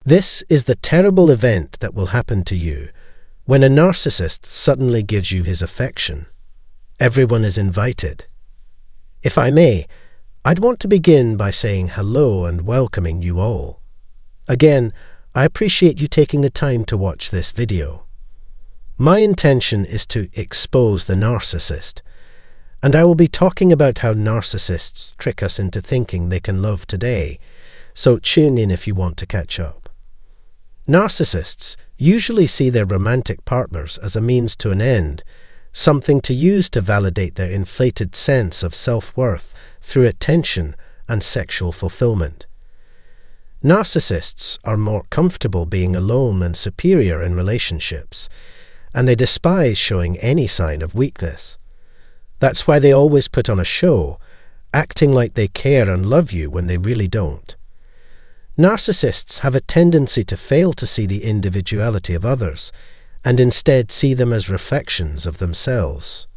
This is the terrible event that will happen to you when a narcissist suddenly gives you his affection. Everyone is invited. If I may, I'd want to begin by saying hello and welcoming you all. Again, I appreciate you taking the time to watch this video. My intention is to expose the narcissist, and I will be talking about how narcissists trick us into thinking they can love today, so tune in if you want to catch up. Narcissists usually see their romantic partners as a means to an end, something to use to validate their inflated sense of self-worth through attention and sexual fulfillment. Narcissists are more comfortable being alone and superior in relationships, and they despise showing any sign of weakness. That's why they always put on a show, acting like they care and love you when they really don't. Narcissists have a tendency to fail to see the individuality of others, and instead see them as reflections of themselves.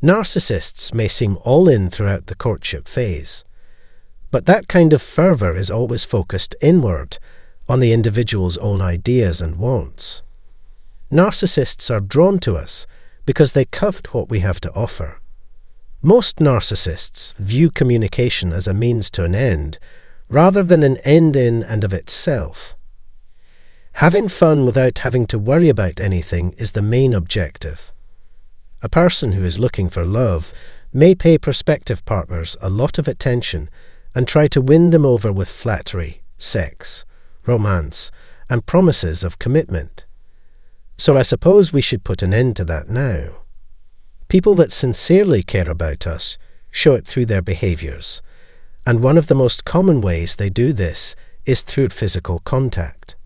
Narcissists may seem all in throughout the courtship phase, but that kind of fervour is always focused inward, on the individual's own ideas and wants. Narcissists are drawn to us because they covet what we have to offer. Most narcissists view communication as a means to an end, rather than an end in and of itself. Having fun without having to worry about anything is the main objective. A person who is looking for love may pay prospective partners a lot of attention and try to win them over with flattery, sex, romance, and promises of commitment. So I suppose we should put an end to that now. People that sincerely care about us show it through their behaviours, and one of the most common ways they do this is through physical contact.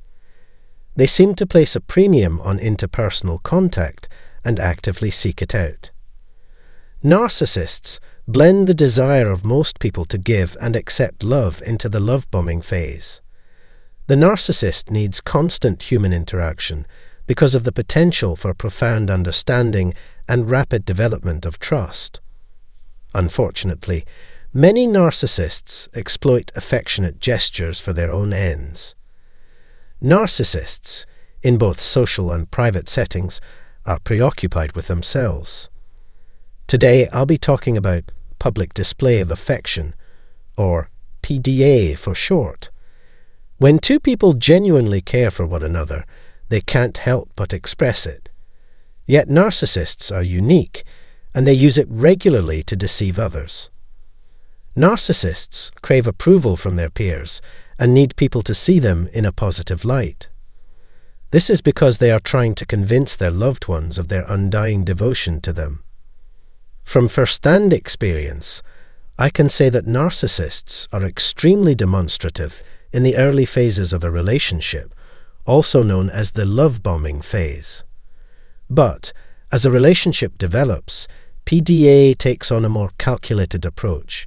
They seem to place a premium on interpersonal contact and actively seek it out. Narcissists blend the desire of most people to give and accept love into the love-bombing phase. The narcissist needs constant human interaction because of the potential for profound understanding and rapid development of trust. Unfortunately, many narcissists exploit affectionate gestures for their own ends. Narcissists, in both social and private settings, are preoccupied with themselves. Today I'll be talking about public display of affection, or PDA for short. When two people genuinely care for one another, they can't help but express it. Yet narcissists are unique, and they use it regularly to deceive others. Narcissists crave approval from their peers and need people to see them in a positive light. This is because they are trying to convince their loved ones of their undying devotion to them. From first-hand experience, I can say that narcissists are extremely demonstrative in the early phases of a relationship, also known as the love-bombing phase. But, as a relationship develops, PDA takes on a more calculated approach.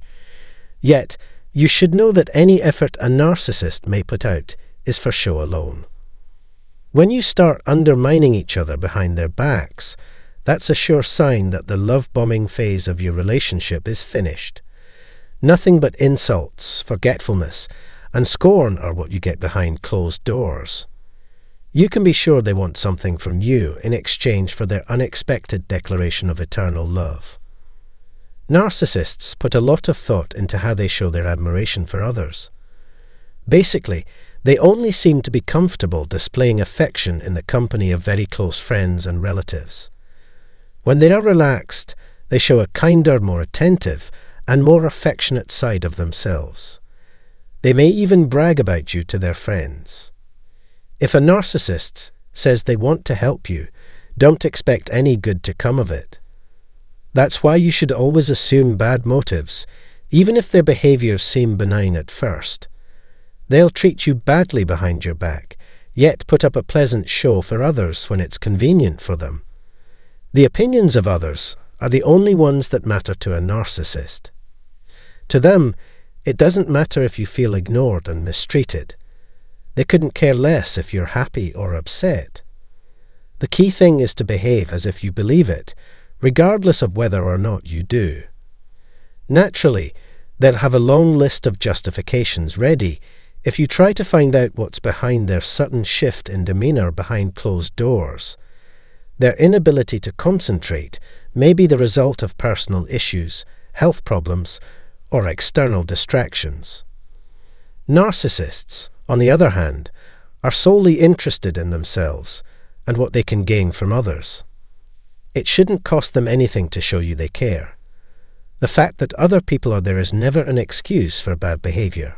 Yet, you should know that any effort a narcissist may put out is for show alone. When you start undermining each other behind their backs, that's a sure sign that the love-bombing phase of your relationship is finished. Nothing but insults, forgetfulness, and scorn are what you get behind closed doors. You can be sure they want something from you in exchange for their unexpected declaration of eternal love. Narcissists put a lot of thought into how they show their admiration for others. Basically, they only seem to be comfortable displaying affection in the company of very close friends and relatives. When they are relaxed, they show a kinder, more attentive, and more affectionate side of themselves. They may even brag about you to their friends. If a narcissist says they want to help you, don't expect any good to come of it. That's why you should always assume bad motives, even if their behaviours seem benign at first. They'll treat you badly behind your back, yet put up a pleasant show for others when it's convenient for them. The opinions of others are the only ones that matter to a narcissist. To them, it doesn't matter if you feel ignored and mistreated. They couldn't care less if you're happy or upset. The key thing is to behave as if you believe it, regardless of whether or not you do. Naturally, they'll have a long list of justifications ready If you try to find out what's behind their sudden shift in demeanor behind closed doors, their inability to concentrate may be the result of personal issues, health problems, or external distractions. Narcissists, on the other hand, are solely interested in themselves and what they can gain from others. It shouldn't cost them anything to show you they care. The fact that other people are there is never an excuse for bad behavior.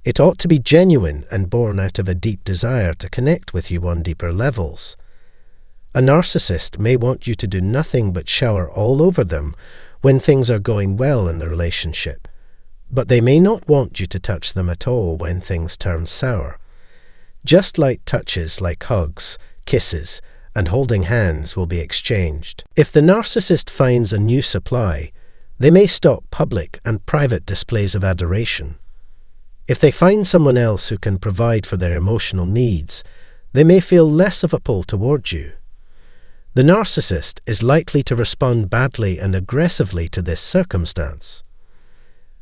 It ought to be genuine and born out of a deep desire to connect with you on deeper levels. A narcissist may want you to do nothing but shower all over them when things are going well in the relationship, but they may not want you to touch them at all when things turn sour. Just light touches like hugs, kisses, and holding hands will be exchanged. If the narcissist finds a new supply, they may stop public and private displays of adoration. If they find someone else who can provide for their emotional needs, they may feel less of a pull towards you. The narcissist is likely to respond badly and aggressively to this circumstance.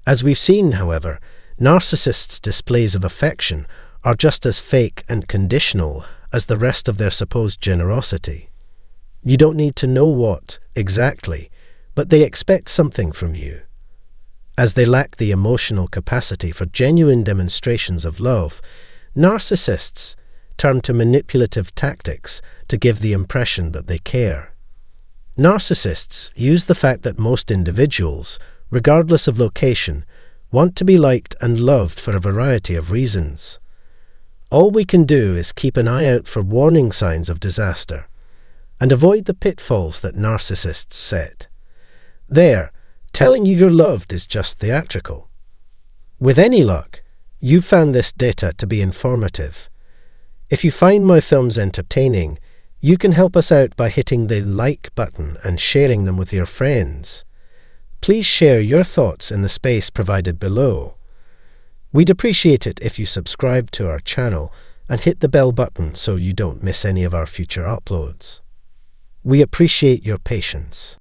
As we've seen, however, narcissists' displays of affection are just as fake and conditional as the rest of their supposed generosity. You don't need to know what, exactly, but they expect something from you. As they lack the emotional capacity for genuine demonstrations of love, narcissists turn to manipulative tactics to give the impression that they care. Narcissists use the fact that most individuals, regardless of location, want to be liked and loved for a variety of reasons. All we can do is keep an eye out for warning signs of disaster and avoid the pitfalls that narcissists set. Telling you you're loved is just theatrical. With any luck, you've found this data to be informative. If you find my films entertaining, you can help us out by hitting the like button and sharing them with your friends. Please share your thoughts in the space provided below. We'd appreciate it if you subscribe to our channel and hit the bell button so you don't miss any of our future uploads. We appreciate your patience.